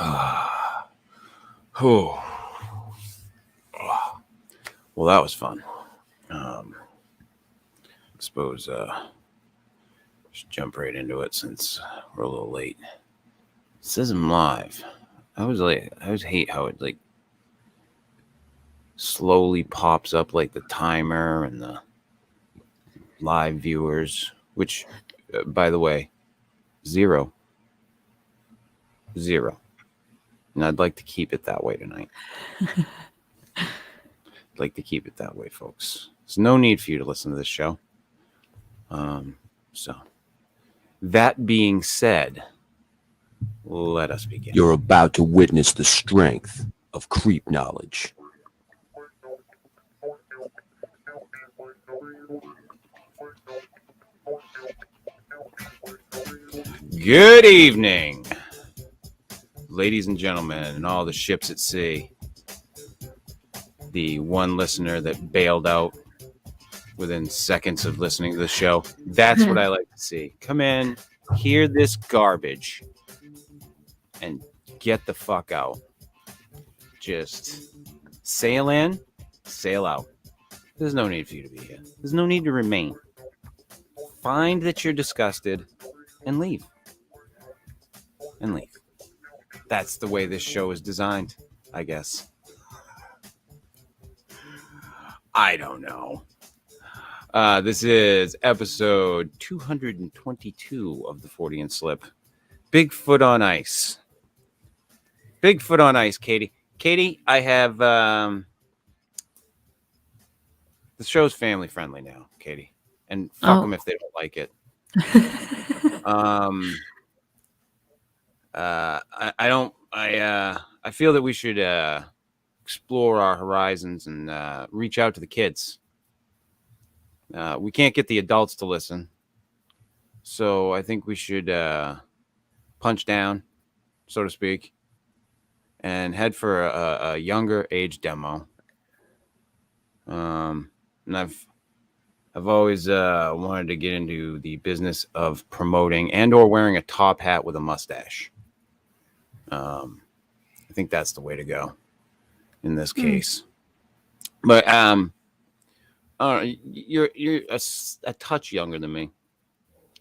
Oh. Well, that was fun. I suppose just jump right into it since we're a little late. It says I'm live. I always hate how it slowly pops up like the timer and the live viewers, which, by the way, zero. And I'd like to keep it that way tonight. I'd like to keep it that way, folks. There's no need for you to listen to this show. So, that being said, let us begin. You're about to witness the strength of creep knowledge. Good evening, ladies and gentlemen, and all the ships at sea. The one listener that bailed out within seconds of listening to the show. That's what I like to see. Come in, hear this garbage, and get the fuck out. Just sail in, sail out. There's no need for you to be here. There's no need to remain. Find that you're disgusted and leave. And leave. That's the way this show is designed, I guess. I don't know. This is episode 222 of the Fortean Slip. Bigfoot on Ice. Bigfoot on Ice, Katie. Katie, I have... the show's family friendly now, Katie. And fuck them if they don't like it. I feel that we should explore our horizons and reach out to the kids. We can't get the adults to listen, so I think we should punch down, so to speak, and head for a younger age demo. And I've always wanted to get into the business of promoting and or wearing a top hat with a mustache. I think that's the way to go in this case. But you're a touch younger than me.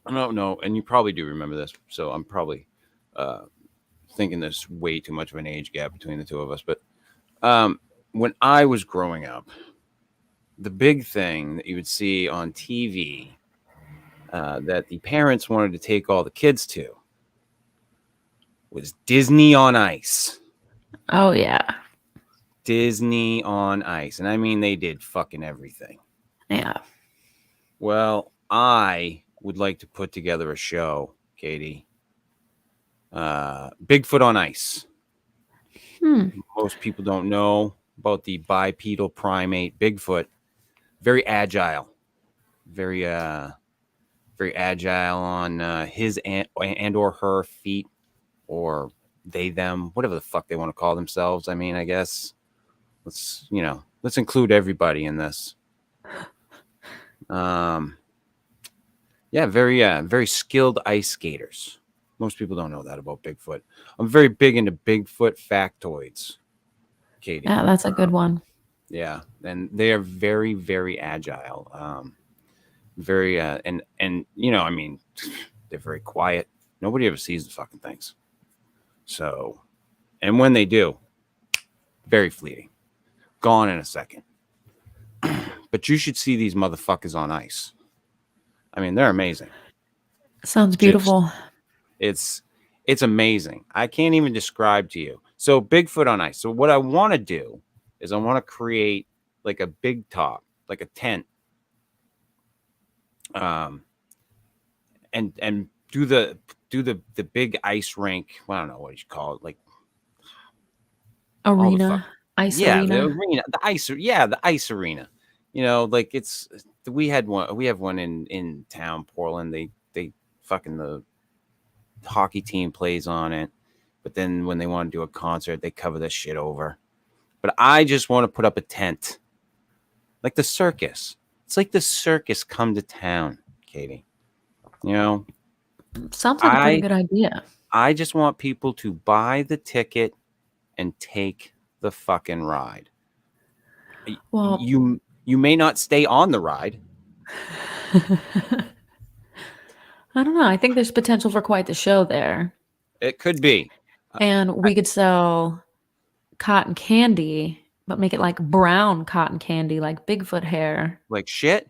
I don't know, and you probably do remember this, so I'm probably thinking there's way too much of an age gap between the two of us. But when I was growing up, the big thing that you would see on TV that the parents wanted to take all the kids to was Disney on Ice. Oh, yeah. Disney on Ice. And I mean, they did fucking everything. Yeah. Well, I would like to put together a show, Katie. Bigfoot on Ice. Most people don't know about the bipedal primate Bigfoot. Very agile. Very agile on his and or her feet, or they, them, whatever the fuck they want to call themselves. I mean, I guess let's include everybody in this. Very skilled ice skaters. Most people don't know that about Bigfoot. I'm very big into Bigfoot factoids, Katie. Yeah, that's a good one. Yeah, and they are very, very agile. Very and I mean, they're very quiet. Nobody ever sees the fucking things. So, and when they do, very fleeting, gone in a second. But you should see these motherfuckers on ice. I mean, they're amazing. Sounds beautiful. It's amazing. I can't even describe to you. So Bigfoot on Ice. So what I want to do is I want to create like a big top, like a tent, and do the big ice rink. Well, I don't know what you call it, like arena, ice arena. The ice arena. You know, like we have one in town, Portland. They fucking the hockey team plays on it, but then when they want to do a concert, they cover this shit over. But I just want to put up a tent, like the circus. It's like the circus come to town, Katie. You know, sounds like a pretty good idea. I just want people to buy the ticket and take the fucking ride. Well, You may not stay on the ride. I don't know. I think there's potential for quite the show there. It could be. And we could sell cotton candy, but make it like brown cotton candy, like Bigfoot hair. Like shit?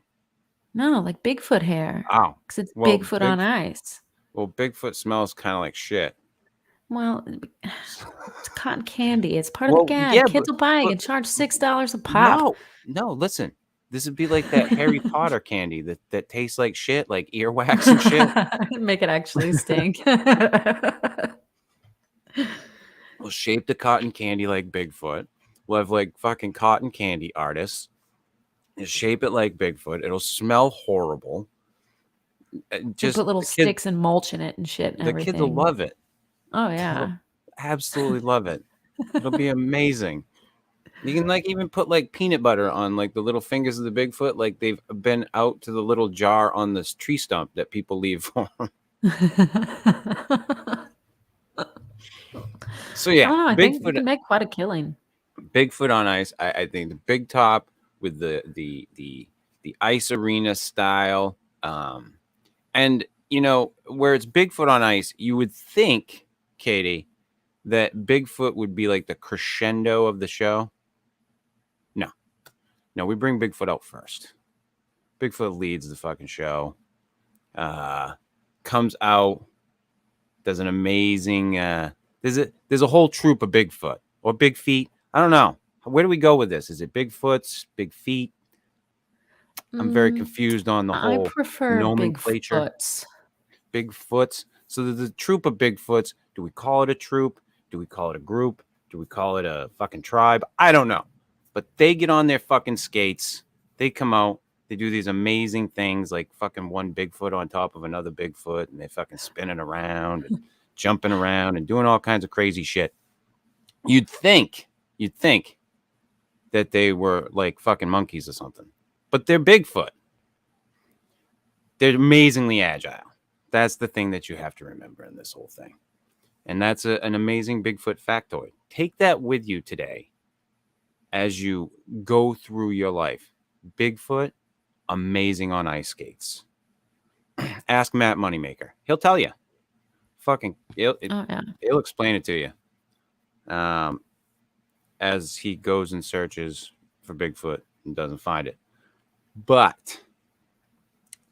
No, like Bigfoot hair. Oh. Because it's Well, Bigfoot on ice. Well, Bigfoot smells kind of like shit. Well, it's cotton candy. It's part of Well, the gag. yeah, Kids will buy it but- and charge $6 a pop. No, listen. This would be like that Harry Potter candy that tastes like shit, like earwax and shit. Make it actually stink. We'll shape the cotton candy like Bigfoot. We'll have like fucking cotton candy artists. And shape it like Bigfoot. It'll smell horrible. Just put little sticks and mulch in it and shit and the everything. kids will love it. Oh yeah. Absolutely love it. It'll be amazing. You can like even put like peanut butter on like the little fingers of the Bigfoot, like they've been out to the little jar on this tree stump that people leave for them. So yeah, I think you Bigfoot, can make quite a killing. Bigfoot on ice. I think the big top with the ice arena style, and you know where it's Bigfoot on ice, you would think, Katie, that Bigfoot would be like the crescendo of the show. No, we bring Bigfoot out first. Bigfoot leads the fucking show. Comes out, does an amazing. There's a whole troop of Bigfoot or Big Feet. I don't know. Where do we go with this? Is it Bigfoots, Big Feet? I'm very confused on the whole I prefer nomenclature. Bigfoots. So there's a troop of Bigfoots. Do we call it a troop? Do we call it a group? Do we call it a fucking tribe? I don't know. But they get on their fucking skates. They come out. They do these amazing things like fucking one Bigfoot on top of another Bigfoot. And they fucking spinning around and jumping around and doing all kinds of crazy shit. You'd think that they were like fucking monkeys or something. But they're Bigfoot. They're amazingly agile. That's the thing that you have to remember in this whole thing. And that's an amazing Bigfoot factoid. Take that with you today as you go through your life. Bigfoot, amazing on ice skates. Ask Matt Moneymaker. He'll tell you. He'll explain it to you. As he goes and searches for Bigfoot and doesn't find it. But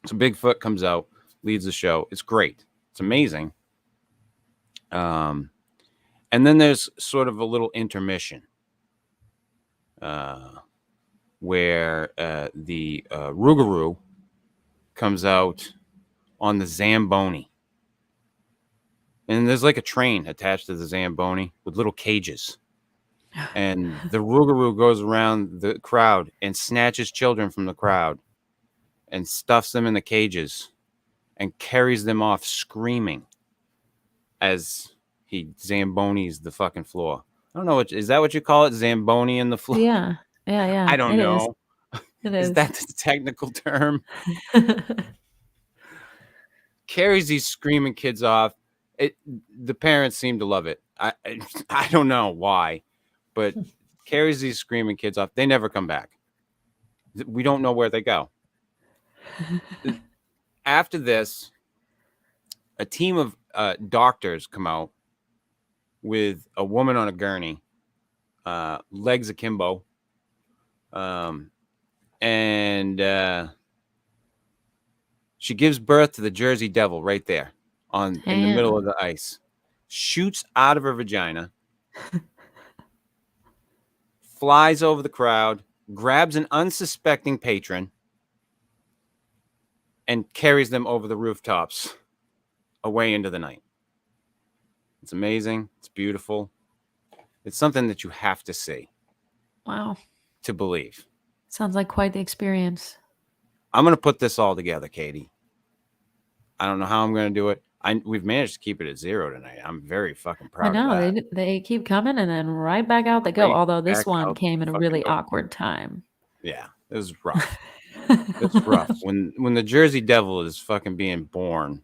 so Bigfoot comes out, leads the show. It's great. It's amazing. And then there's sort of a little intermission where the Rougarou comes out on the Zamboni. And there's like a train attached to the Zamboni with little cages. And the Rougarou goes around the crowd and snatches children from the crowd and stuffs them in the cages and carries them off screaming as he Zambonis the fucking floor. I don't know. Is that what you call it? Zamboni in the floor? Yeah. I don't know. It is. Is that the technical term? Carries these screaming kids off. The parents seem to love it. I don't know why, but carries these screaming kids off. They never come back. We don't know where they go. After this, a team of doctors come out with a woman on a gurney, legs akimbo, and she gives birth to the Jersey Devil right there in the middle of the ice. Shoots out of her vagina, flies over the crowd, grabs an unsuspecting patron, and carries them over the rooftops away into the night. It's amazing. It's beautiful. It's something that you have to see. Wow. To believe. Sounds like quite the experience. I'm going to put this all together, Katie. I don't know how I'm going to do it. We've managed to keep it at 0 tonight. I'm very fucking proud of that. They keep coming and then right back out they go. Although this one came at a really awkward time. Yeah, it was rough. It's rough. When the Jersey Devil is fucking being born,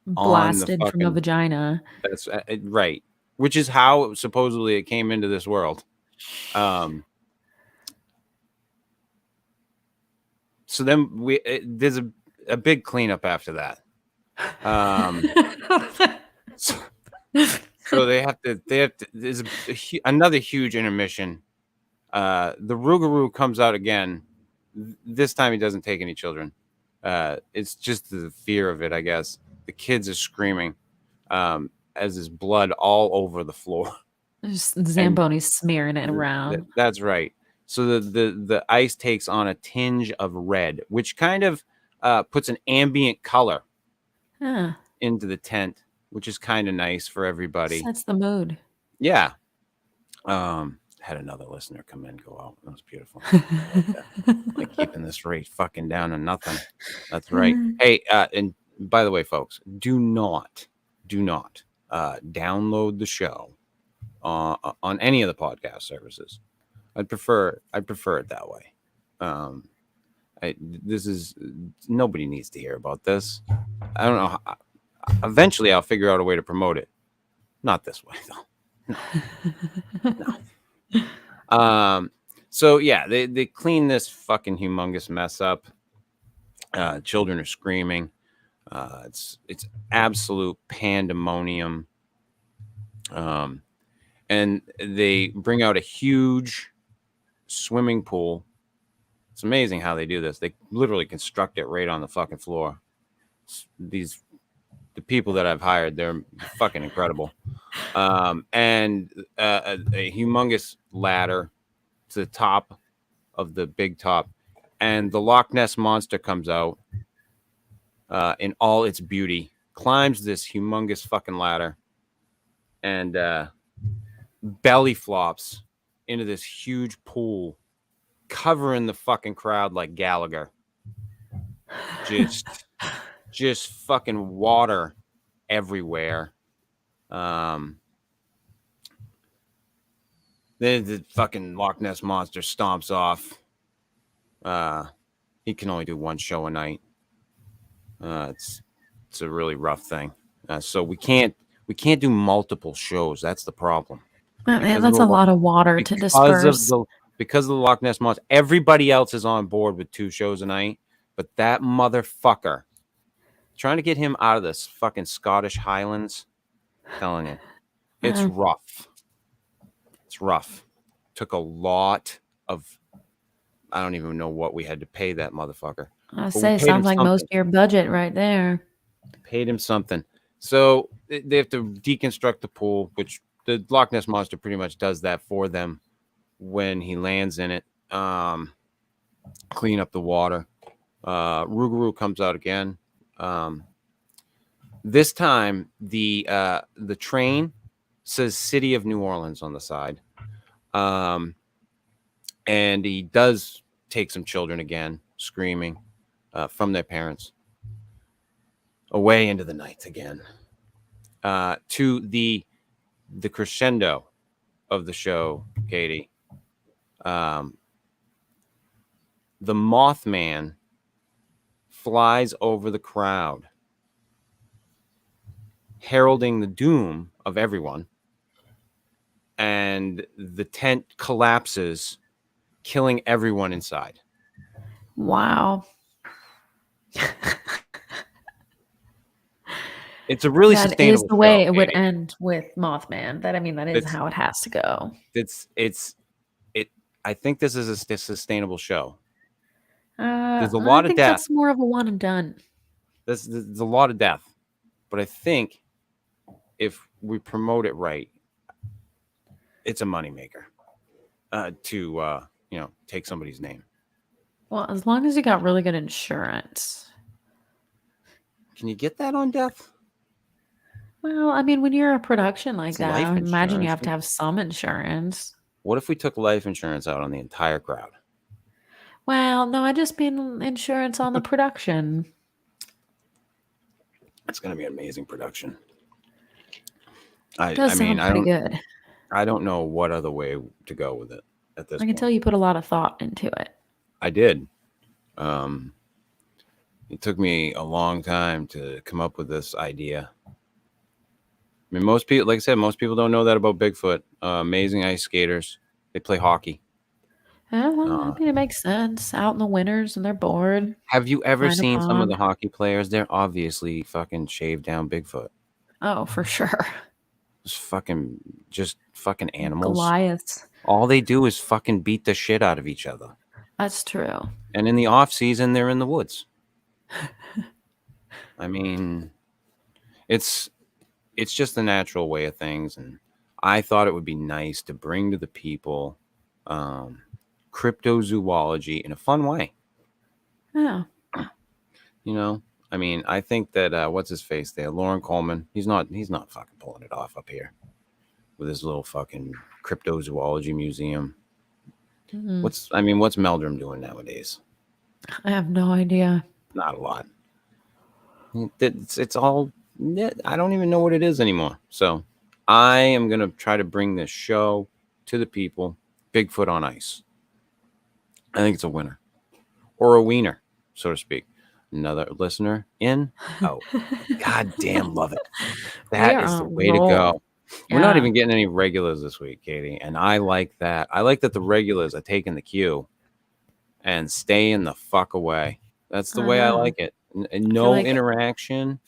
on the Blasted from a fucking. vagina. That's right, which is how supposedly it came into this world. So then there's a big cleanup after that. So they have to. There's another huge intermission. The Rougarou comes out again. This time he doesn't take any children. It's just the fear of it, I guess. The kids are screaming as there's blood all over the floor. Just Zamboni smearing it around. That's right. So the ice takes on a tinge of red, which kind of puts an ambient color into the tent, which is kind of nice for everybody. Sets the mood. Yeah. Had another listener come in, go out. That was beautiful. Like keeping this rate fucking down to nothing. That's right. Hey, and by the way, folks, do not download the show on any of the podcast services. I'd prefer it that way. Nobody needs to hear about this. I don't know. Eventually, I'll figure out a way to promote it. Not this way, though. No. So yeah, they clean this fucking humongous mess up. Children are screaming. It's absolute pandemonium. And they bring out a huge swimming pool. It's amazing how they do this. They literally construct it right on the fucking floor. The people that I've hired, they're fucking incredible. And a humongous ladder to the top of the big top, and the Loch Ness monster comes out in all its beauty, climbs this humongous fucking ladder, and belly flops into this huge pool, covering the fucking crowd like Gallagher. Just fucking water everywhere. Then the fucking Loch Ness monster stomps off. He can only do one show a night. It's a really rough thing. So we can't do multiple shows. That's the problem. That's a lot of water to disperse. Because of the Loch Ness monster, everybody else is on board with 2 shows a night, but that motherfucker, trying to get him out of this fucking Scottish Highlands, I'm telling you, it's rough. It's rough. Took a lot of, I don't even know what we had to pay that motherfucker. I say, sounds like most of your budget right there. Paid him something. So they have to deconstruct the pool, which the Loch Ness monster pretty much does that for them when he lands in it. Clean up the water. Rougarou comes out again. This time the train says City of New Orleans on the side. And he does take some children again, screaming from their parents, away into the night again, to the crescendo of the show, Katie. The Mothman flies over the crowd, heralding the doom of everyone, and the tent collapses, killing everyone inside. Wow. It's a really sustainable That is the way show, it would Katie. end with Mothman. That is how it has to go. I think this is a sustainable show. There's a lot of death. That's more of a one and done. There's a lot of death, but I think if we promote it right, it's a moneymaker to take somebody's name. Well, as long as you got really good insurance. Can you get that on death? Well, I mean, when you're a production like It's that, life I imagine you insurance. have to have some insurance. What if we took life insurance out on the entire crowd? Well, no, I just mean insurance on the production. It's going to be an amazing production. It does sound pretty good. I don't know what other way to go with it at this point. I can tell you put a lot of thought into it. I did. It took me a long time to come up with this idea. I mean, most people, like I said, most people don't know that about Bigfoot. Amazing ice skaters. They play hockey. Yeah, well, I Uh, mean, it makes sense. Out in the winters and they're bored. have you ever Find a seen some of the pond. hockey players? They're obviously fucking shaved down Bigfoot. Oh, for sure. Just fucking animals. Goliaths. All they do is fucking beat the shit out of each other. That's true. And in the off season, they're in the woods. I mean, it's just the natural way of things, and I thought it would be nice to bring to the people cryptozoology in a fun way. Yeah. You know, I mean, I think that what's his face there, Lauren Coleman. He's not fucking pulling it off up here with his little fucking cryptozoology museum. Mhm. What's Meldrum doing nowadays? I have no idea. Not a lot. It's all. I don't even know what it is anymore. So I am gonna try to bring this show to the people. Bigfoot on Ice. I think it's a winner or a wiener, so to speak. Another listener in, out. God damn, love it. We That are is the on a way to roll. go. We're not Yeah. even getting any regulars this week, Katie, and I like that. I like that the regulars are taking the cue and staying the fuck away. That's the I way I know. like it. And I feel no like interaction.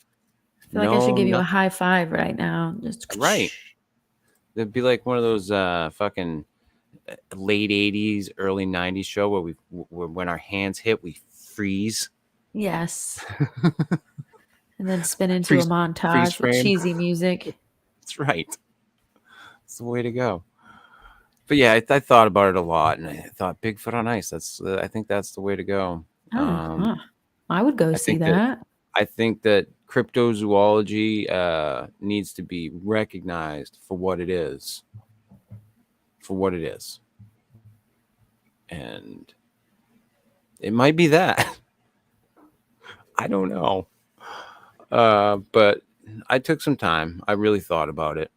I feel like I should give you a Nothing. high five right now. Just Right. It'd be like one of those fucking late 80s, early 90s show where when our hands hit, we freeze. Yes. And then spin into Freeze a freeze montage with frame. cheesy music. That's right. That's the way to go. But yeah, I thought about it a lot, and I thought Bigfoot on Ice. I think that's the way to go. Oh, I would go I see think that that. cryptozoology needs to be recognized for what it is. For what it is. And it might be that. I don't know. But I took some time. I really thought about it.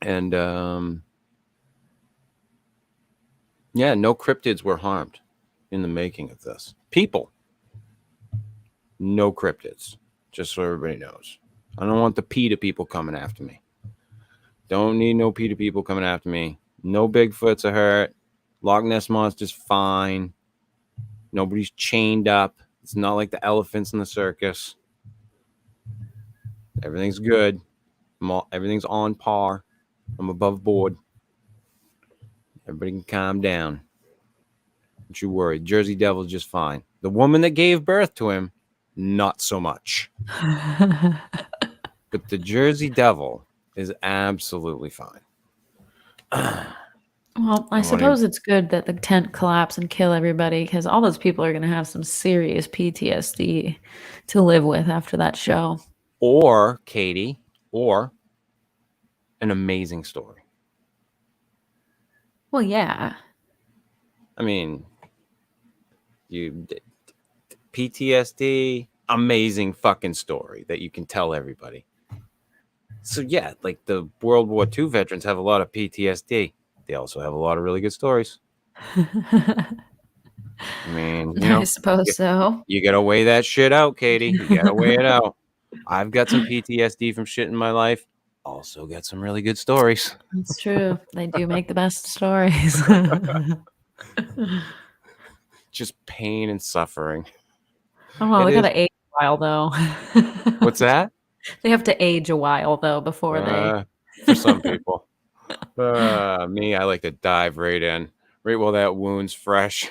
And yeah, no cryptids were harmed in the making of this. People, no cryptids. Just so everybody knows. I don't want the PETA people coming after me. Don't need no PETA people coming after me. No Bigfoots are hurt. Loch Ness Monster's fine. Nobody's chained up. It's not like the elephants in the circus. Everything's good. Everything's on par. I'm above board. Everybody can calm down. Don't you worry. Jersey Devil's just fine. The woman that gave birth to him, not so much. But the Jersey Devil is absolutely fine. Well, I suppose it's good that the tent collapse and kill everybody because all those people are going to have some serious PTSD to live with after that show. Or, Katie, or an amazing story. Well, yeah. I mean, PTSD, amazing fucking story that you can tell everybody. So yeah, like the World War II veterans have a lot of PTSD. They also have a lot of really good stories. I mean, I suppose so. You gotta weigh that shit out, Katie. You gotta weigh it out. I've got some PTSD from shit in my life. Also got some really good stories. It's true. They do make the best stories. Just pain and suffering. I don't know. They gotta age a while though. What's that? They have to age a while though before they. For some people. Me, I like to dive right in, right while that wound's fresh.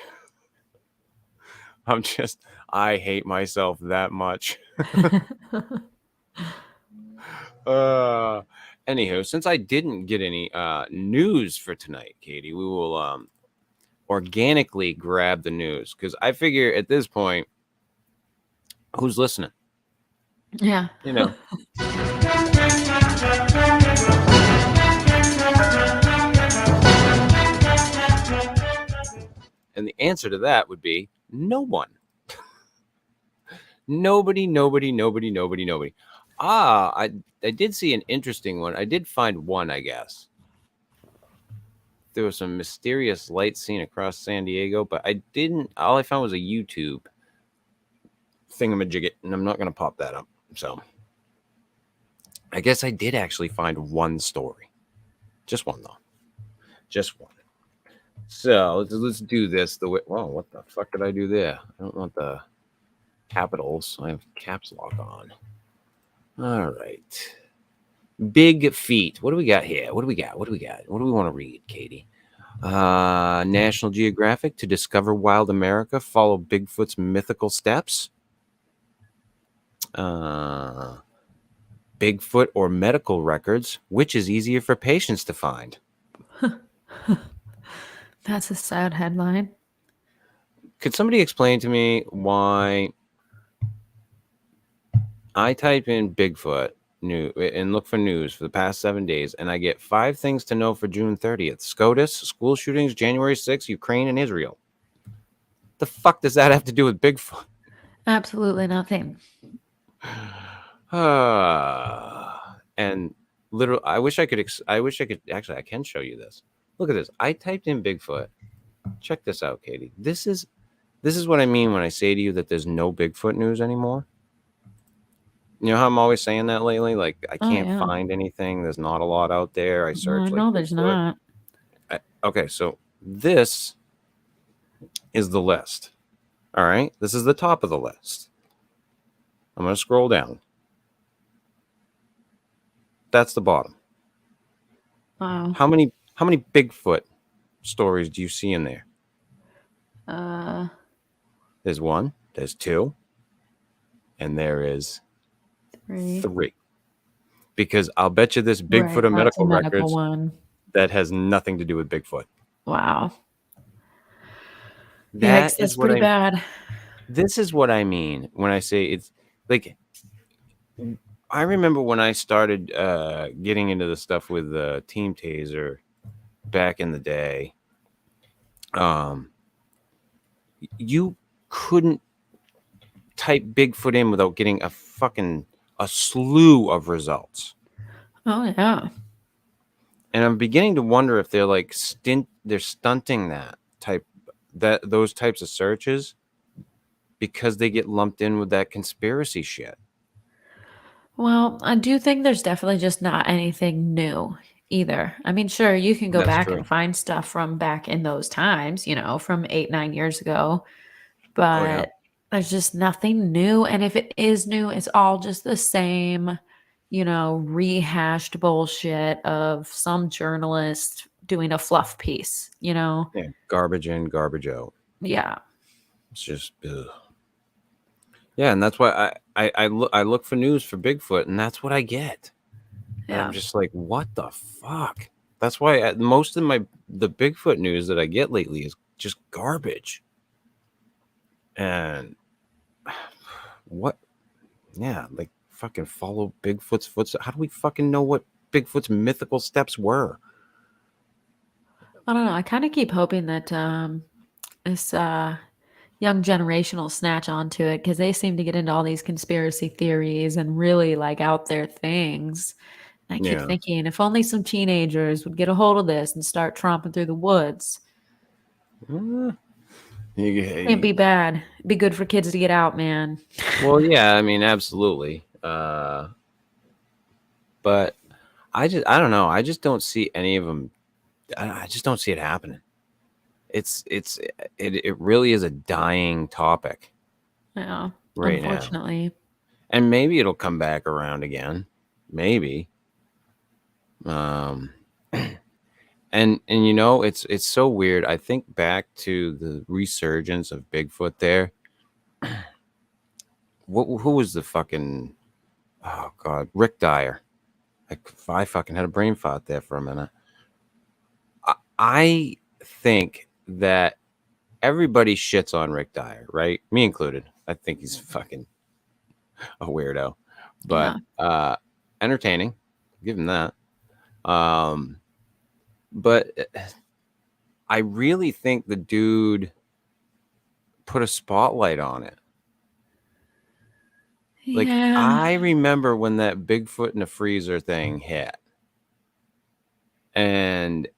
I hate myself that much. Anywho, since I didn't get any news for tonight, Katie, we will organically grab the news because I figure at this point, who's listening? Yeah. And the answer to that would be no one. Nobody. I did see an interesting one. I did find one, I guess. There was some mysterious light seen across San Diego, but all I found was a YouTube thingamajigget, and I'm not going to pop that up. So I guess I did actually find one story. Just one, though. Just one. So let's do this the way. Whoa, what the fuck did I do there? I don't want the capitals. I have caps lock on. All right. Big feet. What do we got here? What do we got? What do we want to read, Katie? National Geographic, to discover wild America, follow Bigfoot's mythical steps. Bigfoot or medical records, which is easier for patients to find? That's a sad headline. Could somebody explain to me why I type in Bigfoot new and look for news for the past 7 days, and I get 5 things to know for June 30th: SCOTUS, school shootings, January 6th, Ukraine, and Israel. The fuck does that have to do with Bigfoot? Absolutely nothing. And literally, I wish I could actually, I can show you this. Look at this. I typed in Bigfoot. Check this out, Katie. This is what I mean when I say to you that there's no Bigfoot news anymore. You know how I'm always saying that lately? Like, I can't find anything. There's not a lot out there. I search. No, there's not. Okay, so this is the list. All right, this is the top of the list. I'm going to scroll down. That's the bottom. Wow. How many Bigfoot stories do you see in there? There's 1, there's 2, and there is 3. Because I'll bet you this Bigfoot and medical records one that has nothing to do with Bigfoot. Wow. That Yikes, that's pretty bad. This is what I mean when I say it's like, I remember when I started getting into the stuff with Team Taser back in the day. You couldn't type Bigfoot in without getting a slew of results. Oh yeah. And I'm beginning to wonder if they're like they're stunting those types of searches because they get lumped in with that conspiracy shit. Well, I do think there's definitely just not anything new either. I mean, sure, you can go That's back true. and find stuff from back in those times, from 8-9 years ago, but there's just nothing new. And if it is new, it's all just the same, rehashed bullshit of some journalist doing a fluff piece, Yeah, garbage in, garbage out. Yeah. It's just, ugh. Yeah, and that's why I look for news for Bigfoot, and that's what I get. And I'm just like, what the fuck? That's why most of the Bigfoot news that I get lately is just garbage. And what? Yeah, like fucking follow Bigfoot's footsteps. How do we fucking know what Bigfoot's mythical steps were? I don't know. I kind of keep hoping that this young generation will snatch onto it because they seem to get into all these conspiracy theories and really like out there things. And I keep thinking, if only some teenagers would get a hold of this and start tromping through the woods. It'd be bad. It'd be good for kids to get out, man. Well, yeah, I mean, absolutely. But I don't know. I just don't see any of them. I just don't see it happening. It really is a dying topic. Yeah, right unfortunately. Now. And maybe it'll come back around again. Maybe. And it's so weird. I think back to the resurgence of Bigfoot there. Who was the fucking, oh God, Rick Dyer. I fucking had a brain fart there for a minute. I think that everybody shits on Rick Dyer, right? Me included. I think he's fucking a weirdo, but entertaining. Give him that. But I really think the dude put a spotlight on it. Like, I remember when that Bigfoot in a freezer thing hit. And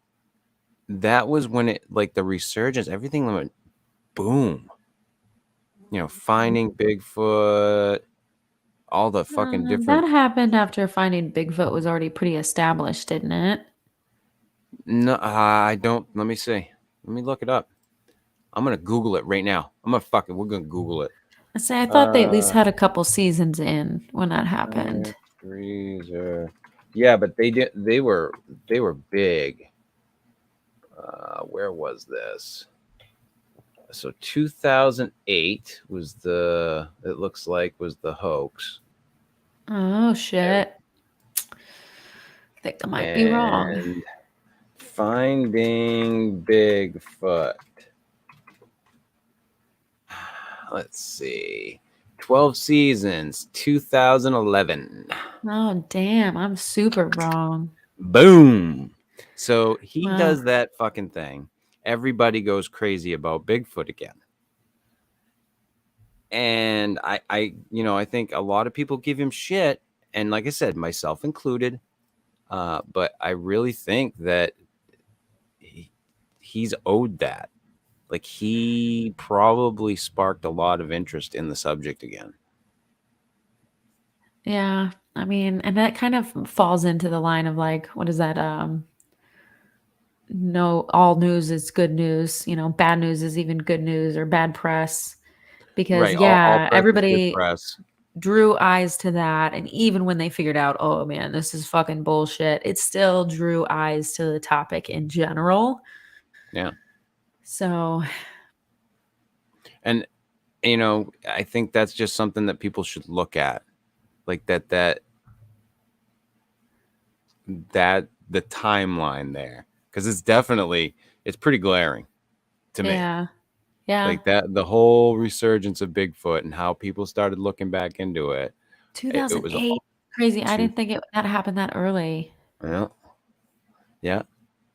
that was when it, like, the resurgence, everything went boom. finding Bigfoot, all the fucking That different. happened after finding Bigfoot was already pretty established, didn't it? No, I don't. Let me see. Let me look it up. I'm gonna Google it right now. We're gonna Google it. I say I thought they at least had a couple seasons in when that happened. Freezer. Yeah, but they were big. Where was this? So 2008 was it looks like was the hoax. Oh shit. I think I might be wrong. And Finding Bigfoot. Let's see. 12 seasons, 2011. Oh damn, I'm super wrong. Boom. So he Wow. does that fucking thing. Everybody goes crazy about Bigfoot again. And I think a lot of people give him shit, and like I said, myself included. But I really think that he's owed that. Like, he probably sparked a lot of interest in the subject again. Yeah. I mean, and that kind of falls into the line of like, what is that? No, all news is good news. Bad news is even good news or bad press. Because Right. All yeah, press is good everybody press. drew eyes to that. And even when they figured out, oh man, this is fucking bullshit, it still drew eyes to the topic in general. Yeah. So And I think that's just something that people should look at. Like that the timeline there. Because it's pretty glaring to me. yeah. Yeah. Like that, the whole resurgence of Bigfoot and how people started looking back into it. It was 2008. Crazy. I two, didn't think that happened that early. yeah, yeah.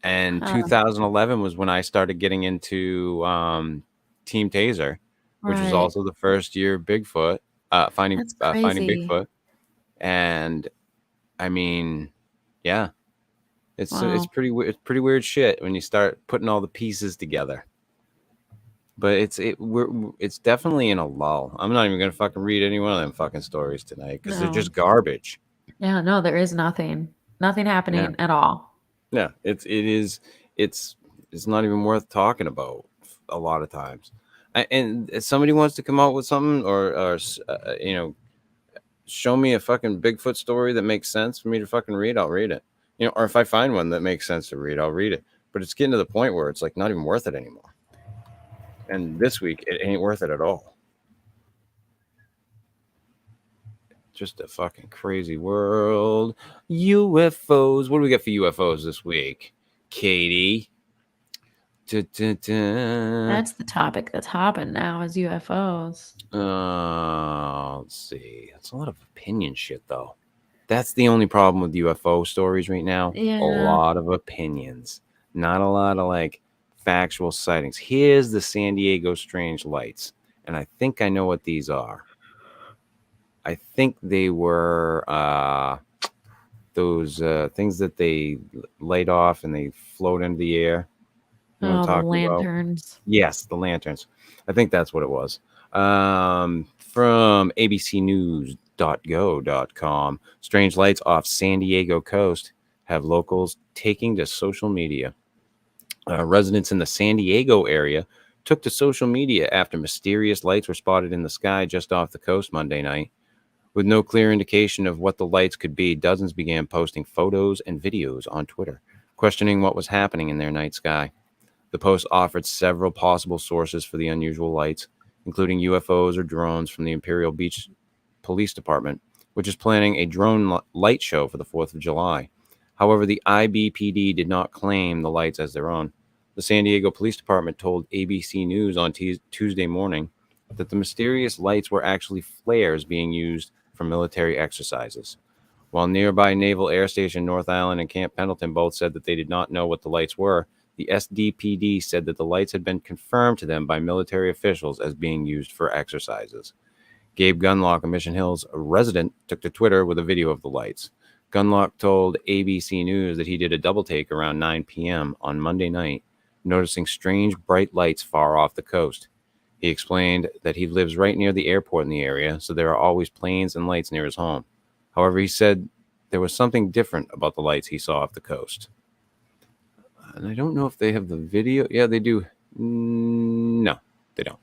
And Huh. 2011 was when I started getting into Team Taser, which was Right. also the first year of Bigfoot, finding That's finding crazy. Bigfoot. And I mean, yeah, it's Wow. it's pretty weird shit when you start putting all the pieces together. But it's definitely in a lull. I'm not even gonna fucking read any one of them fucking stories tonight because they're No. just garbage. Yeah, no, there is nothing. Nothing Yeah, happening at all. yeah. It's not even worth talking about a lot of times. And if somebody wants to come out with something or show me a fucking Bigfoot story that makes sense for me to fucking read, I'll read it. Or if I find one that makes sense to read, I'll read it. But it's getting to the point where it's like not even worth it anymore. And this week, it ain't worth it at all. Just a fucking crazy world. UFOs. What do we got for UFOs this week, Katie? That's the topic that's hopping now is UFOs. Let's see. That's a lot of opinion shit, though. That's the only problem with UFO stories right now. Yeah. A lot of opinions, not a lot of like factual sightings. Here's the San Diego strange lights, and I think I know what these are. I think they were those things that they light off and they float into the air. You know what I'm Oh, the talking about? lanterns. Yes, the lanterns. I think that's what it was. From abcnews.go.com, strange lights off San Diego coast have locals taking to social media. Residents in the San Diego area took to social media after mysterious lights were spotted in the sky just off the coast Monday night. With no clear indication of what the lights could be, dozens began posting photos and videos on Twitter, questioning what was happening in their night sky. The post offered several possible sources for the unusual lights, including UFOs or drones from the Imperial Beach Police Department, which is planning a drone light show for the 4th of July. However, the IBPD did not claim the lights as their own. The San Diego Police Department told ABC News on Tuesday morning that the mysterious lights were actually flares being used for military exercises. While nearby Naval Air Station North Island and Camp Pendleton both said that they did not know what the lights were, the SDPD said that the lights had been confirmed to them by military officials as being used for exercises. Gabe Gunlock, a Mission Hills resident, took to Twitter with a video of the lights. Gunlock told ABC News that he did a double take around 9 p.m. on Monday night, noticing strange bright lights far off the coast. He explained that he lives right near the airport in the area, so there are always planes and lights near his home. However, he said there was something different about the lights he saw off the coast. And I don't know if they have the video. Yeah, they do. No, they don't.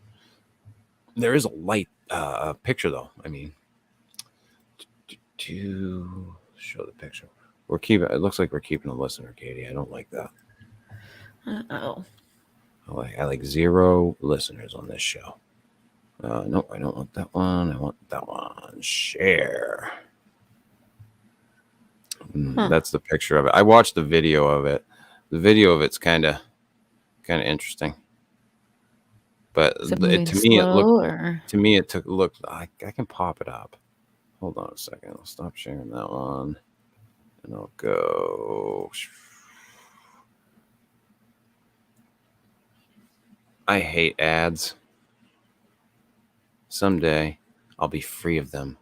There is a light picture, though. I mean, to show the picture. It looks like we're keeping a listener, Katie. I don't like that. Uh-oh. I like 0 listeners on this show. No, I don't want that one. I want that one. Share. That's the picture of it. I watched the video of it. The video of it's kind of interesting. But Is it to moving me, it slow, looked. or? To me, it looked. I can pop it up. Hold on a second. I'll stop sharing that one, and I'll go. I hate ads. Someday, I'll be free of them.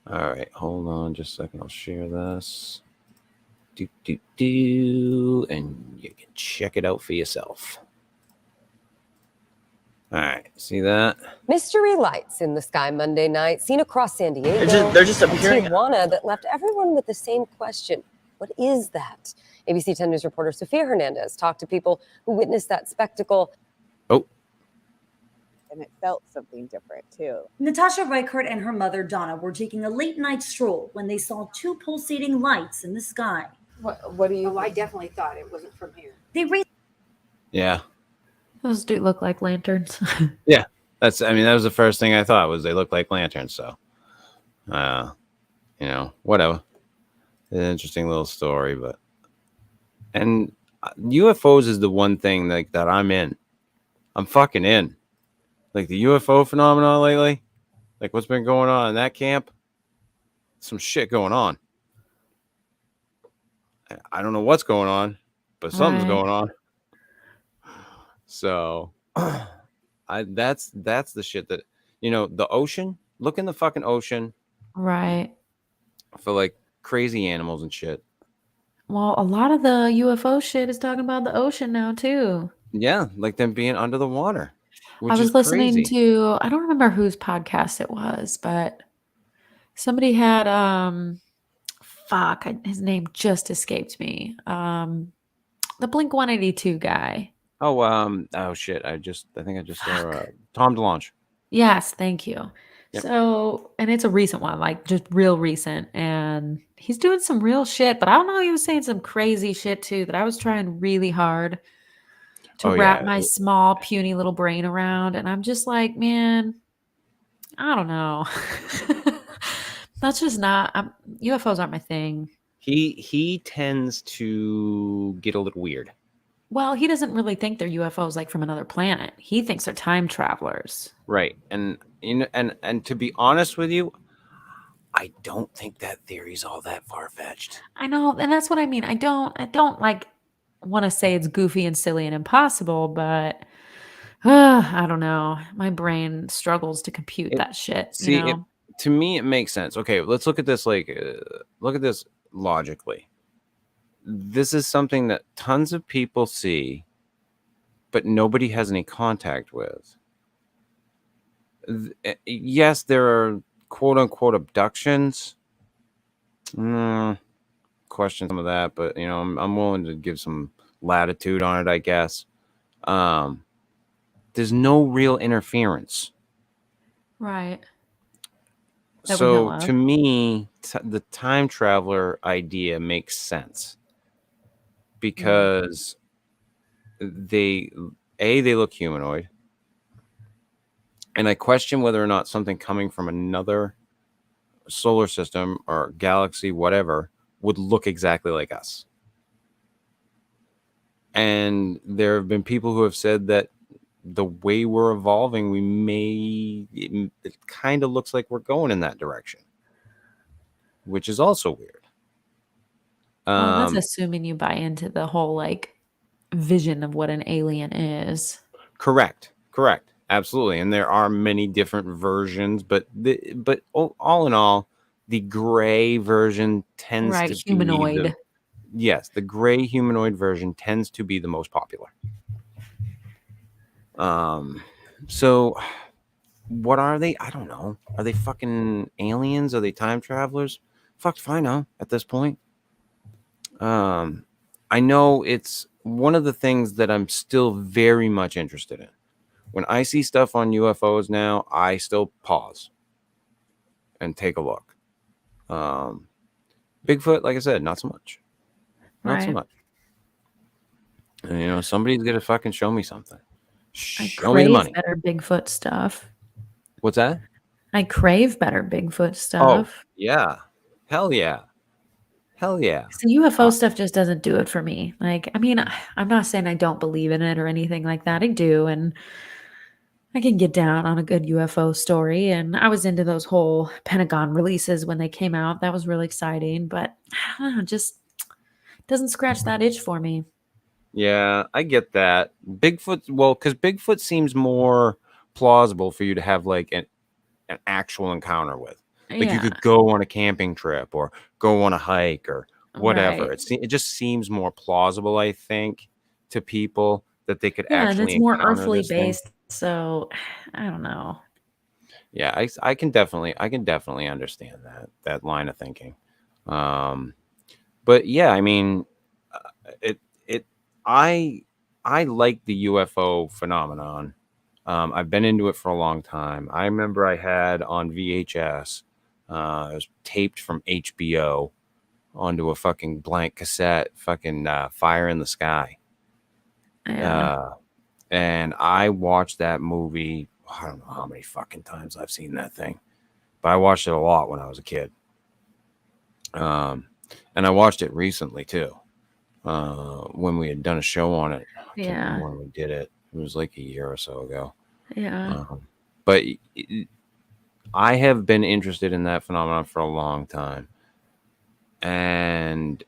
All right, hold on just a second. I'll share this. And you can check it out for yourself. All right, see that? Mystery lights in the sky Monday night, seen across San Diego. They're just appearing. Tijuana that left everyone with the same question. What is that? ABC 10 News reporter Sofia Hernandez talked to people who witnessed that spectacle. Oh. And it felt something different, too. Natasha Reichert and her mother, Donna, were taking a late-night stroll when they saw 2 pulsating lights in the sky. What do you... Oh, I definitely thought it wasn't from here. They raised... Yeah. Those do look like lanterns. Yeah. That was the first thing I thought was they look like lanterns. So, whatever. It's an interesting little story, and UFOs is the one thing that I'm in. I'm fucking in. Like the UFO phenomenon lately, like what's been going on in that camp, some shit going on. I don't know what's going on, but something's going on. So that's the shit that, the ocean, look in the fucking ocean. Right. For like crazy animals and shit. Well, a lot of the UFO shit is talking about the ocean now too. Yeah, like them being under the water. I was listening to, I don't remember whose podcast it was, but somebody had his name just escaped me. The Blink 182 guy. Oh shit. I think I just saw Tom DeLonge. Yes, thank you. Yep. So, and it's a recent one, like just real recent, and he's doing some real shit, but I don't know, he was saying some crazy shit too that I was trying really hard to wrap my small, puny little brain around, and I'm just like, man, I don't know. That's just not, UFOs aren't my thing. He tends to get a little weird. Well, he doesn't really think they're UFOs like from another planet. He thinks they're time travelers. Right. And and to be honest with you, I don't think that theory's all that far-fetched. I know, and that's what I mean. I don't like want to say it's goofy and silly and impossible, but I don't know. My brain struggles to compute that shit. See, to me, it makes sense. Okay, let's look at this logically. This is something that tons of people see, but nobody has any contact with. Yes, there are quote unquote abductions. Question some of that, but I'm willing to give some latitude on it, I guess. There's no real interference. Right. So to me, the time traveler idea makes sense because they look humanoid. And I question whether or not something coming from another solar system or galaxy, whatever, would look exactly like us. And there have been people who have said that the way we're evolving, it kind of looks like we're going in that direction, which is also weird. Well, that's assuming you buy into the whole like vision of what an alien is. Correct. Absolutely. And there are many different versions, but all in all, the gray version tends to humanoid. yes, the gray humanoid version tends to be the most popular. So what are they? I don't know. Are they fucking aliens? Are they time travelers? Fuck if I know at this point. I know it's one of the things that I'm still very much interested in. When I see stuff on UFOs now, I still pause and take a look. Bigfoot, like I said, not so much. Not so Right. much. And, you know, somebody's gonna fucking show me something. I Show me the crave money. better Bigfoot stuff. What's that? I crave better Bigfoot Oh, stuff. yeah. Hell yeah. Hell yeah. The UFO stuff just doesn't do it for me. Like, I mean, I'm not saying I don't believe in it or anything like that. I do, and I can get down on a good UFO story. And I was into those whole Pentagon releases when they came out. That was really exciting, but I don't know, just doesn't scratch that itch for me. Yeah, I get that. Bigfoot, well, because Bigfoot seems more plausible for you to have like an actual encounter with. Like you Yeah, could go on a camping trip or go on a hike or whatever. right. It just seems more plausible, I think, to people that they could Yeah, and actually it's more encounter earthly this thing. based, so I don't know. Yeah, I can definitely understand that line of thinking. Um, but yeah, I mean, it it I like the UFO phenomenon. I've been into it for a long time. I remember I had on VHS, it was taped from HBO onto a fucking blank cassette, fucking Fire in the Sky. Yeah. And I watched that movie. I don't know how many fucking times I've seen that thing, but I watched it a lot when I was a kid. And I watched it recently too, when we had done a show on it. I can't Yeah. remember when we did it. It was like a year or so ago. Yeah. But I have been interested in that phenomenon for a long time, and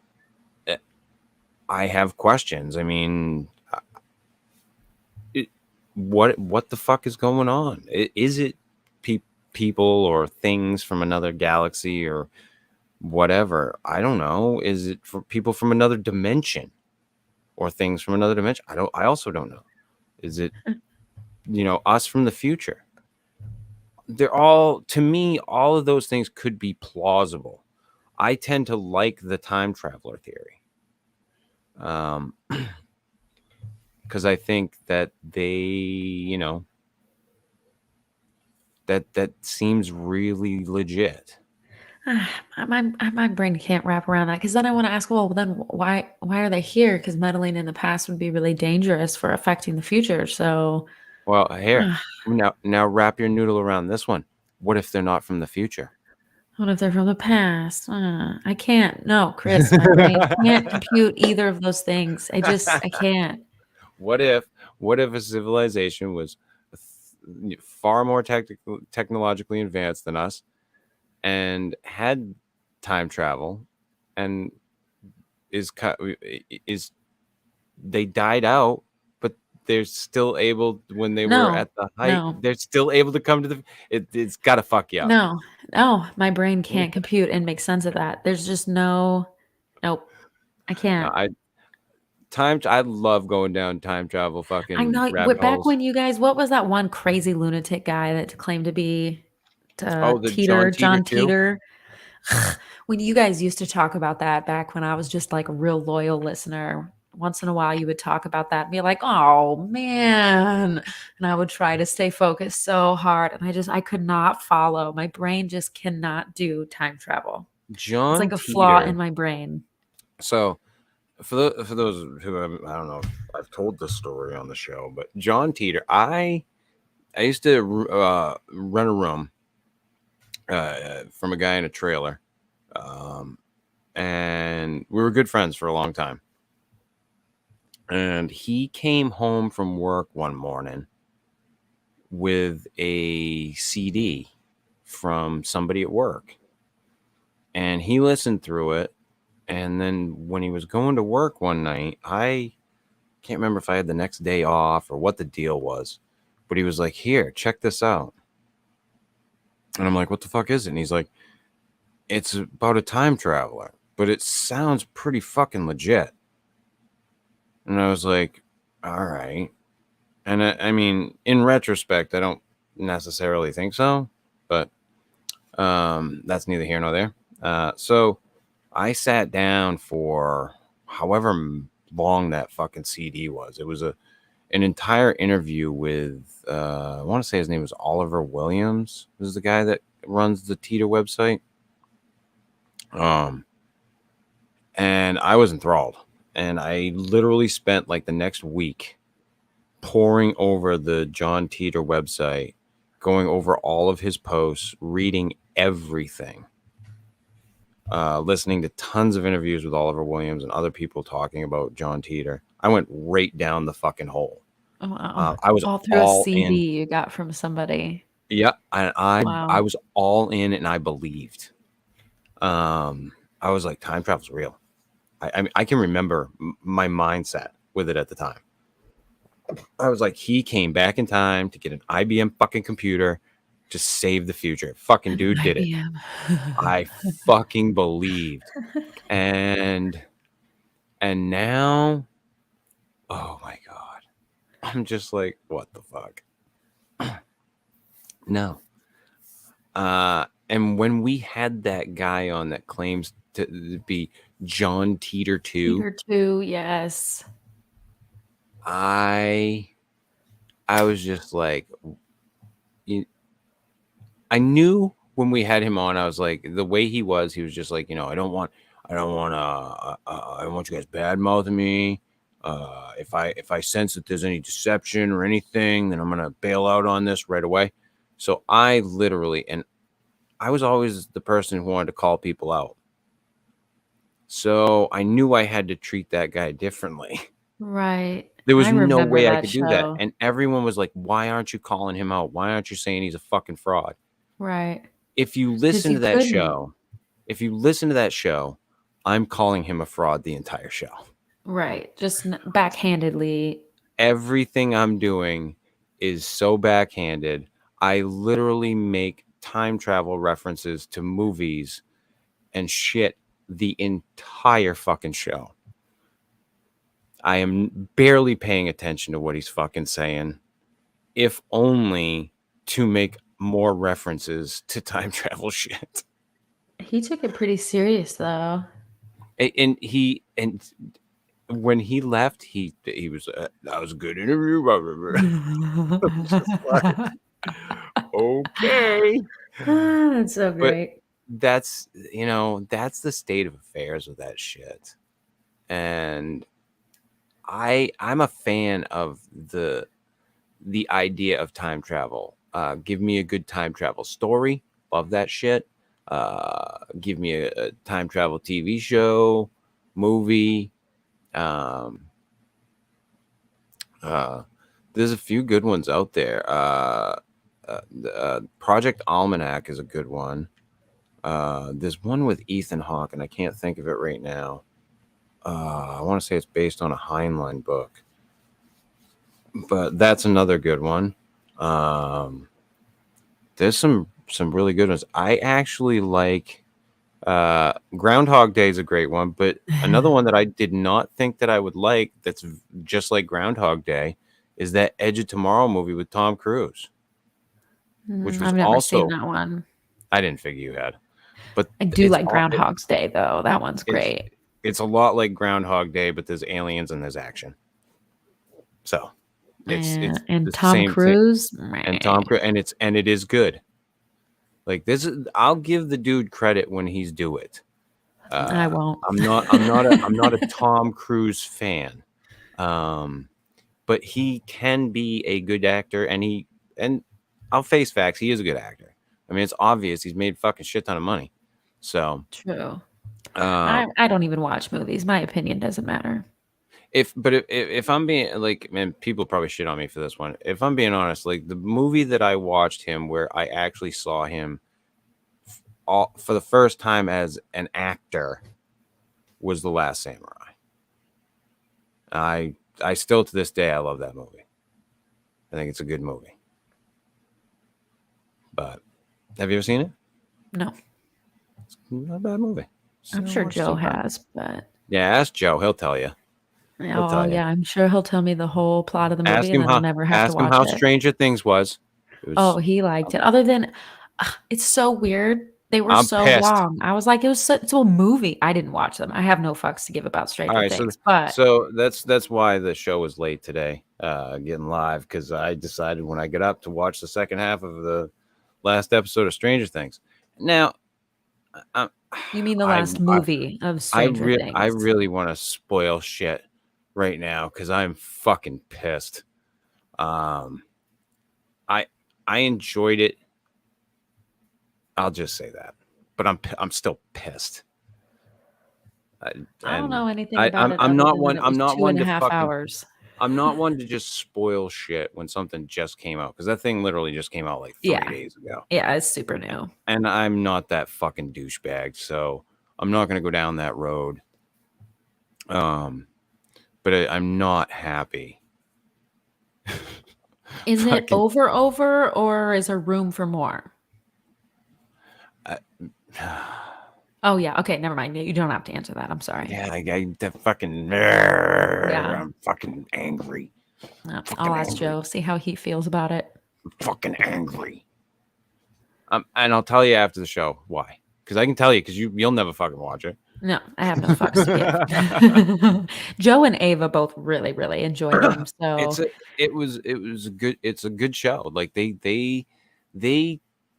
I have questions. I mean, what the fuck is going on? Is it people or things from another galaxy or whatever? I don't know. Is it for people from another dimension or things from another dimension? I also don't know. Is it, you know, us from the future? They're all, to me, all of those things could be plausible. I tend to like the time traveler theory. Because I think that they, you know, that seems really legit. My brain can't wrap around that because then I want to ask, well, then why are they here? Because meddling in the past would be really dangerous for affecting the future. So, Well, here, now wrap your noodle around this one. What if they're not from the future? what if they're from the past? I can't. No, Chris, my brain can't compute either of those things. I can't. What if a civilization was far more technologically advanced than us and had time travel and is they died out, but they're still able, when they were at the height, they're still able to come to it's got to fuck you up. No, my brain can't compute and make sense of that. There's just nope. I can't. I love going down time travel fucking I know. rabbit Back holes. when you guys, what was that one crazy lunatic guy that claimed to be The Teeter, John John Teeter Teeter? When you guys used to talk about that back when I was just like a real loyal listener, once in a while you would talk about that and be like, oh man. And I would try to stay focused so hard. And I could not follow. My brain just cannot do time travel. It's like a flaw in my brain. So for those who I don't know if I've told this story on the show, but John Teeter, I used to rent a room from a guy in a trailer, and we were good friends for a long time. And he came home from work one morning with a CD from somebody at work, and he listened through it. And then when he was going to work one night, I can't remember if I had the next day off or what the deal was, but he was like, here, check this out. And I'm like, what the fuck is it? And he's like, it's about a time traveler. but it sounds pretty fucking legit. And I was like, all right. And I mean, in retrospect, I don't necessarily think so, but that's neither here nor there. So I sat down for however long that fucking CD was. It was an entire interview with, I want to say his name was Oliver Williams. This is the guy that runs the Teeter website. And I was enthralled. And I literally spent like the next week poring over the John Teeter website, going over all of his posts, reading everything, listening to tons of interviews with Oliver Williams and other people talking about John Teeter. I went right down the fucking hole. Oh, wow. I was all through all a CD in. you got from somebody. Yeah, I Wow. was all in, and I believed. I was like, time travel's real. I mean, I can remember my mindset with it at the time. I was like, he came back in time to get an IBM fucking computer to save the future. Fucking dude did it. IBM. I fucking believed. And now, oh my God. I'm just like, what the fuck? No. And when we had that guy on that claims to be John Teeter 2, Teeter 2, yes. I was just like, I knew when we had him on, I was like, the way he was just like, I don't want you guys bad mouthing me. If I sense that there's any deception or anything, then I'm gonna bail out on this right away. So I literally, and I was always the person who wanted to call people out. So I knew I had to treat that guy differently. Right. There was I no remember way I that could do that. show. And everyone was like, why aren't you calling him out? Why aren't you saying he's a fucking fraud? Right. If you listen you to that couldn't. show, I'm calling him a fraud the entire show. Right. Just backhandedly. Everything I'm doing is so backhanded. I literally make time travel references to movies and shit the entire fucking show. I am barely paying attention to what he's fucking saying, if only to make more references to time travel shit. He took it pretty serious though. And when he left, he was that was a good interview. Okay, That's so but great. that's that's the state of affairs with that shit. And I'm a fan of the idea of time travel. Give me a good time travel story. Love that shit. Give me a time travel TV show, movie. There's a few good ones out there. Project Almanac is a good one. There's one with Ethan Hawke, and I can't think of it right now. I want to say it's based on a Heinlein book, but that's another good one. There's some really good ones. I actually like Groundhog Day is a great one, but another one that I did not think that I would like that's just like Groundhog Day is that Edge of Tomorrow movie with Tom Cruise, which was I've never also, seen that one. I didn't figure you had, but I do it's like Groundhog's Day though. That one's great. It's a lot like Groundhog Day, but there's aliens and there's action. So it's and the Tom same Cruise thing. And Tom Cruise, and it is good. Like this, I'll give the dude credit when he's do it. I won't. I'm not a Tom Cruise fan, but he can be a good actor, and I'll face facts. He is a good actor. I mean, it's obvious he's made fucking shit ton of money. So True. I don't even watch movies. My opinion doesn't matter. If I'm being like, man, people probably shit on me for this one. If I'm being honest, like the movie that I watched him where I actually saw him for the first time as an actor was The Last Samurai. I still to this day I love that movie. I think it's a good movie. But have you ever seen it? No. It's not a bad movie. I'm So sure much Joe to learn. has, but Yeah, ask Joe. He'll tell you. He'll tell you. yeah, I'm sure he'll tell me the whole plot of the Ask movie, him and then I'll never have to watch how it. Stranger Things was. It was. Oh, he liked it. Other than, it's so weird. They were I'm so pissed. long. I was like, it's a movie. I didn't watch them. I have no fucks to give about All Stranger right, Things, but so that's why the show was late today, getting live, because I decided when I get up to watch the second half of the last episode of Stranger Things. Now, I, you mean the I, last movie of Stranger I Things? really want to spoil shit right now because I'm fucking pissed. I enjoyed it. I'll just say that, but I'm still pissed. I don't know anything I'm about it I'm other not than one. that it I'm was not two one and a to half fucking. hours. I'm not one to just spoil shit when something just came out, because that thing literally just came out like 3 Yeah. days ago. Yeah, it's super new. And I'm not that fucking douchebag, so I'm not gonna go down that road. But I'm not happy. Is it Fucking- over, or is there room for more? Oh yeah, okay, never mind. You don't have to answer that. I'm sorry. Yeah, I that fucking. Yeah. I'm fucking angry. No, Fucking I'll ask angry. Joe, see how he feels about it. I'm fucking angry. And I'll tell you after the show why. Because I can tell you, because you'll never fucking watch it. No, I have no fucks to give. Joe and Ava both really, really enjoyed them. So It's a good show. Like they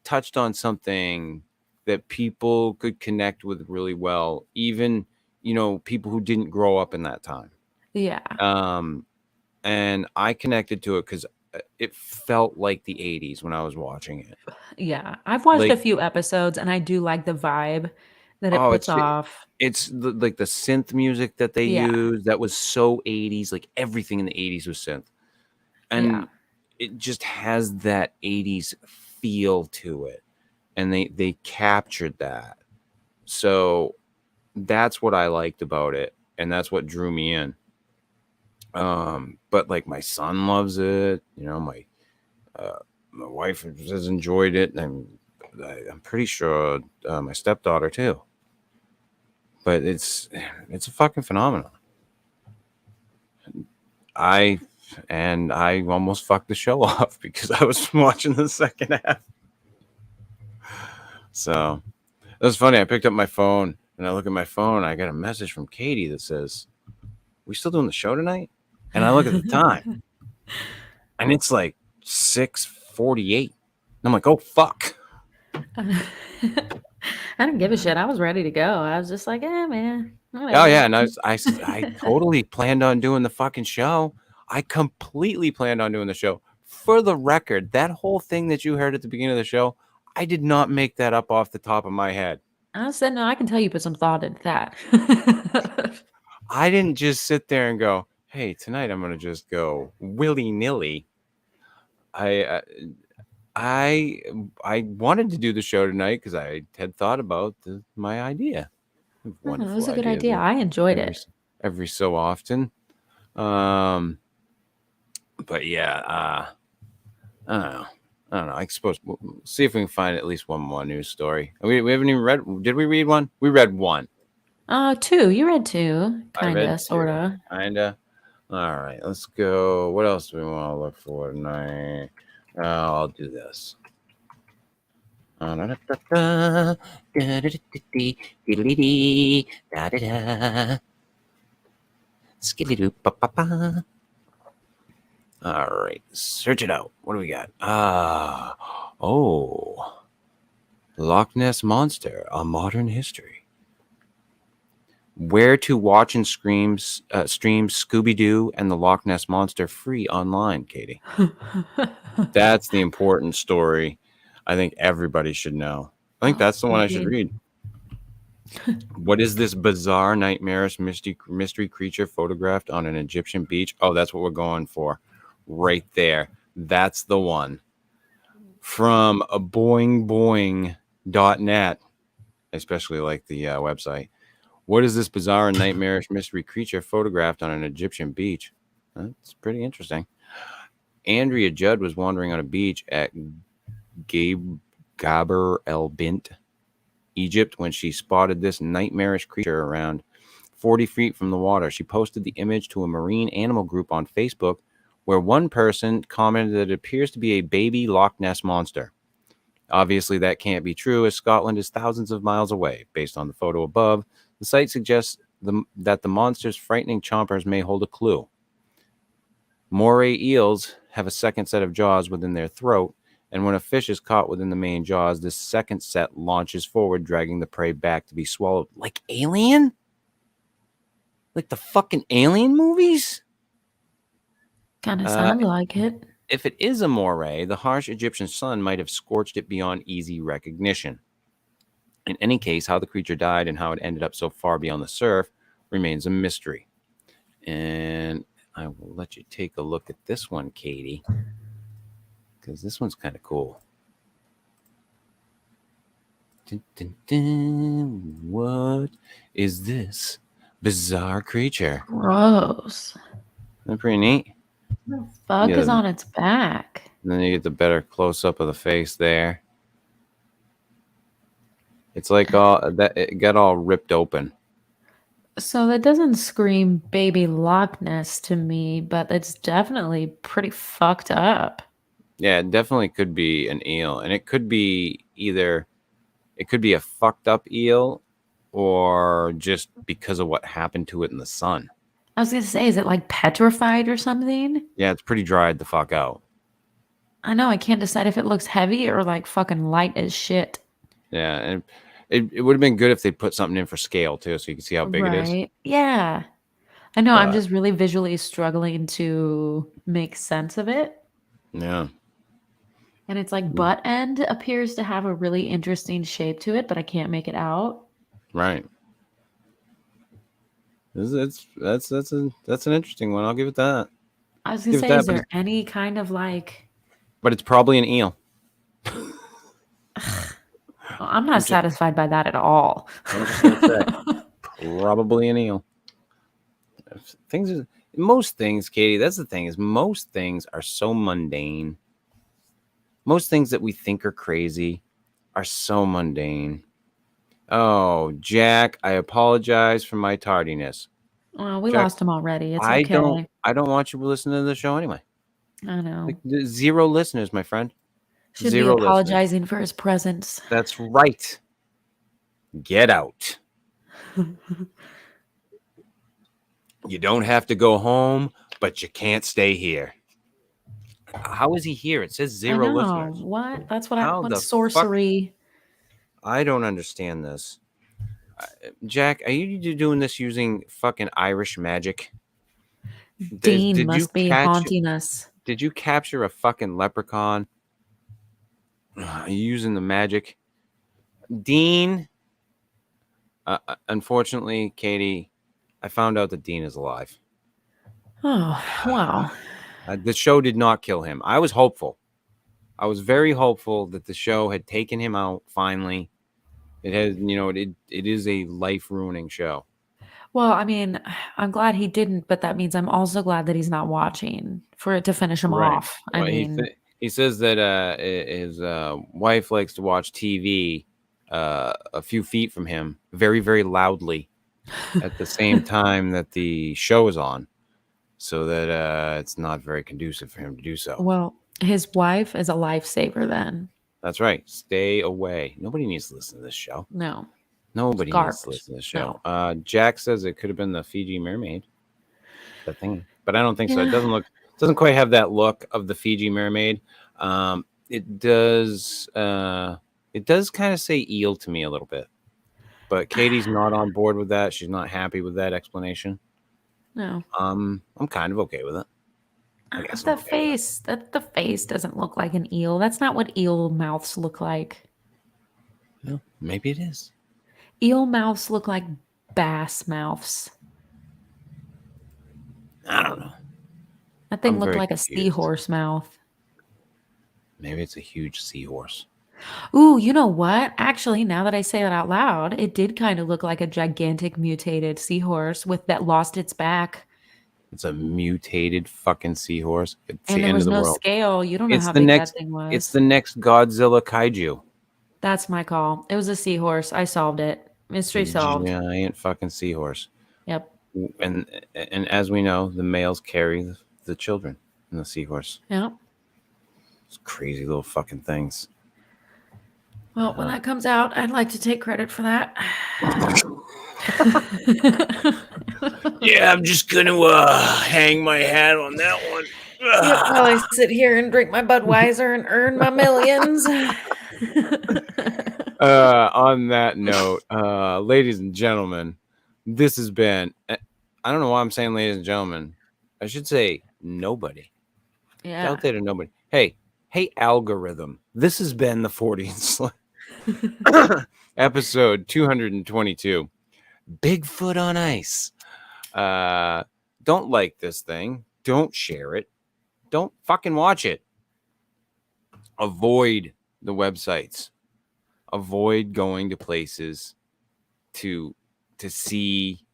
touched on something that people could connect with really well, even people who didn't grow up in that time. yeah. And I connected to it because it felt like the 80s when I was watching it. Yeah. I've watched a Like- few episodes and I do like the vibe that it Oh, puts off. It's like the synth music that they Yeah. use that was so 80s. Like everything in the 80s was synth. And Yeah. it just has that 80s feel to it. And they captured that. So that's what I liked about it. And that's what drew me in. But like my son loves it. My wife has enjoyed it. And I'm pretty sure my stepdaughter too. But it's a fucking phenomenon. I almost fucked the show off because I was watching the second half. So it was funny. I picked up my phone and I look at my phone. I got a message from Katie that says, "We still doing the show tonight?" And I look at the time, and it's like 6:48. I'm like, "Oh fuck!" I didn't give a shit. I was ready to go. I was just like, man. Oh yeah, and I totally planned on doing the fucking show. I completely planned on doing the show. For the record, that whole thing that you heard at the beginning of the show, I did not make that up off the top of my head. I said, no, I can tell you put some thought into that. I didn't just sit there and go, "Hey, tonight I'm gonna just go willy-nilly." I wanted to do the show tonight because I had thought about my idea. It Wonderful was a good ideas idea. I enjoyed it. every so often. But yeah, I don't know. I suppose we'll see if we can find at least one more news story. We haven't even read. Did we read one? We read one. Two. You read two, I read kinda, two. sorta. Kinda. All right, let's go. What else do we want to look for tonight? I'll do this. All right, search it out. What do we got? Loch Ness Monster, a modern history. Where to watch and stream Scooby-Doo and the Loch Ness Monster free online, Katie. That's the important story I think everybody should know. I think that's the one I should read. What is this bizarre, nightmarish mystery creature photographed on an Egyptian beach? Oh, that's what we're going for. Right there. That's the one. From a boingboing.net. I especially like the website. What is this bizarre and nightmarish mystery creature photographed on an Egyptian beach? That's pretty interesting. Andrea Judd was wandering on a beach at Gaber El Bint Egypt when she spotted this nightmarish creature around 40 feet from the water. She posted the image to a marine animal group on Facebook, where one person commented that it appears to be a baby Loch Ness monster. Obviously, that can't be true, as Scotland is thousands of miles away. Based on the photo above, the site suggests that the monster's frightening chompers may hold a clue. Moray eels have a second set of jaws within their throat, and when a fish is caught within the main jaws, this second set launches forward, dragging the prey back to be swallowed. Like Alien? Like the fucking Alien movies? Kind of sounds like it. If it is a moray, the harsh Egyptian sun might have scorched it beyond easy recognition. In any case, how the creature died and how it ended up so far beyond the surf remains a mystery. And I will let you take a look at this one, Katie, because this one's kind of cool. Dun, dun, dun. What is this bizarre creature? Gross. Isn't that pretty neat? The fuck Yeah. is on its back? And then you get the better close-up of the face there. It's like all that, it got all ripped open. So that doesn't scream baby Loch Ness to me, but it's definitely pretty fucked up. Yeah, it definitely could be an eel, and it could be either it could be a fucked up eel or just because of what happened to it in the sun. I was gonna say, is it like petrified or something? Yeah, it's pretty dried the fuck out. I know, I can't decide if it looks heavy or like fucking light as shit. Yeah, and it would have been good if they put something in for scale too, so you can see how big it is. Right? Yeah. I know, I'm But- just really visually struggling to make sense of it. Yeah. And it's like butt end appears to have a really interesting shape to it, but I can't make it out. Right. That's an interesting one. I'll give it that. I was gonna Give it say, that, is but there any kind of like But it's probably an eel. I'm not satisfied by that at all. I'm just gonna say, probably an eel. Most things, Katie. That's the thing, is most things are so mundane. Most things that we think are crazy are so mundane. Oh, Jack, I apologize for my tardiness. Well, we Jack, lost him already. It's I okay. don't want you to listen to the show anyway. I know. Like, there's 0 listeners, my friend. Should 0 be listeners. apologizing for his presence. That's right. Get out. You don't have to go home, but you can't stay here. How is he here? It says 0 I know. listeners. What? That's what How the what's sorcery. I don't understand this. Jack, are you doing this using fucking Irish magic? Dean Did you must be catch- haunting us. Did you capture a fucking leprechaun? Are you using the magic? Dean? Unfortunately, Katie, I found out that Dean is alive. Oh, wow. The show did not kill him. I was hopeful. I was very hopeful that the show had taken him out finally. It has, it is a life-ruining show. Well, I mean, I'm glad he didn't, but that means I'm also glad that he's not watching for it to finish him Right. off. I Well, mean, he says that his wife likes to watch TV a few feet from him very, very loudly at the same time that the show is on, so that it's not very conducive for him to do so. well, his wife is a lifesaver then. That's right. Stay away. Nobody needs to listen to this show. No. Nobody needs garbage. to listen to this show. Jack says it could have been the Fiji mermaid. That thing. But I don't think so. It Yeah. doesn't quite have that look of the Fiji mermaid. It does kind of say eel to me a little bit. But Katie's not on board with that. She's not happy with that explanation. No. I'm kind of okay with it. I guess The I'm okay with it. face, the face doesn't look like an eel. That's not what eel mouths look like. Well, maybe it is. Eel mouths look like bass mouths. I don't know. That thing I'm looked very like a confused. seahorse mouth. Maybe it's a huge seahorse. Ooh, you know what? Actually, now that I say that out loud, it did kind of look like a gigantic mutated seahorse that lost its back. It's a mutated fucking seahorse. It's And the there end was of the no world. scale. You don't know It's how the big next. that thing was. It's the next Godzilla kaiju. That's my call. It was a seahorse. I solved it. Mystery solved. Giant fucking seahorse. Yep. And as we know, the males carry the children in the seahorse. Yep. It's crazy little fucking things. Well, when that comes out, I'd like to take credit for that. Yeah, I'm just gonna hang my hat on that one. Yep, while I sit here and drink my Budweiser and earn my millions. On that note, ladies and gentlemen, this has been. I don't know why I'm saying ladies and gentlemen. I should say nobody. Yeah. Out there to nobody. Hey, algorithm. This has been the Fortean Slip. Episode 222. Bigfoot on Ice. Don't like this thing. Don't share it. Don't fucking watch it. Avoid the websites. Avoid going to places to see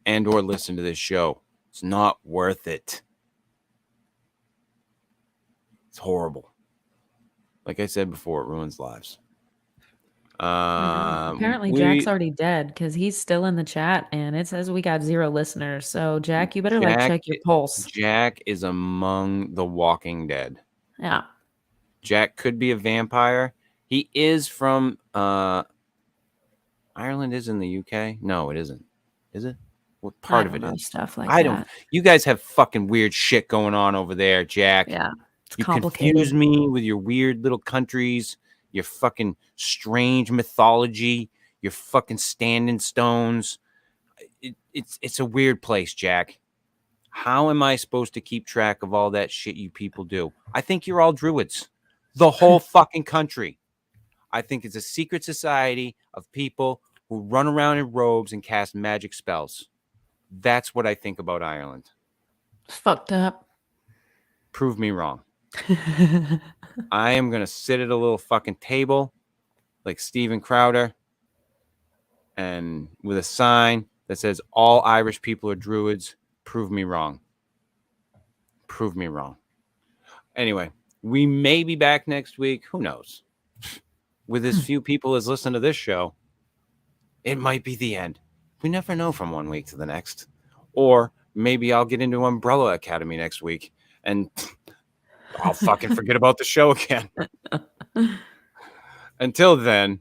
and or listen to this show. It's not worth it. It's horrible. Like I said before, it ruins lives. Apparently Jack's already dead because he's still in the chat and it says we got 0 listeners. So Jack, you better check your pulse. Jack is among the Walking Dead. Yeah. Jack could be a vampire. He is from Ireland is in the UK. No, it isn't. Is it? What part of it is? Stuff like I that. don't. You guys have fucking weird shit going on over there, Jack. Yeah. It's you complicated. Confuse me with your weird little countries, your fucking strange mythology, your fucking standing stones. It's a weird place, Jack. How am I supposed to keep track of all that shit you people do? I think you're all druids. The whole fucking country. I think it's a secret society of people who run around in robes and cast magic spells. That's what I think about Ireland. It's fucked up. Prove me wrong. I am going to sit at a little fucking table like Steven Crowder and with a sign that says all Irish people are druids. Prove me wrong. Prove me wrong. Anyway, we may be back next week. Who knows? With as few people as listen to this show, it might be the end. We never know from one week to the next. Or maybe I'll get into Umbrella Academy next week and I'll fucking forget about the show again. Until then,